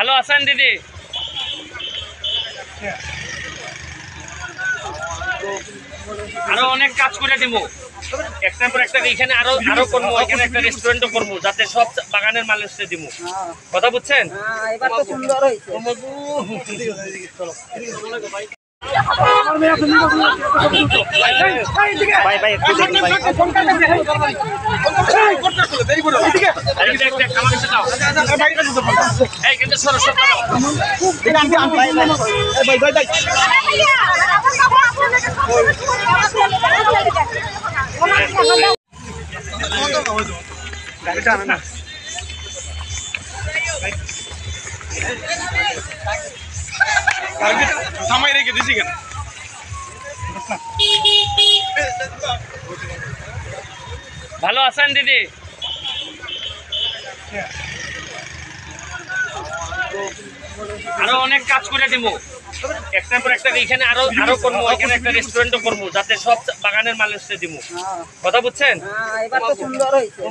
ভালো আছেন দিদি? আরো অনেক কাজ করে দিব, একটার পর একটা। এখানে আরো করবো, এখানে একটা রেস্টুরেন্টও করবো, যাতে সব বাগানের মাল এসে দিব। কথা বুঝছেন? এবার তো সুন্দর হয়েছে। ভাই ভাই একটু দেখি ভাই। এই কিন্তু সরো সরো। গাড়িটা আনে না। সামাই রেখে দিছি কেন? ভালো আছেন দিদি? আরো অনেক কাজ করে দিব, একটার পর একটা। এখানে আরো করবো, এখানে একটা রেস্টুরেন্টও করবো, যাতে সব বাগানের মাল এসে দিব। কথা বুঝছেন? এবার তো সুন্দর হয়েছে।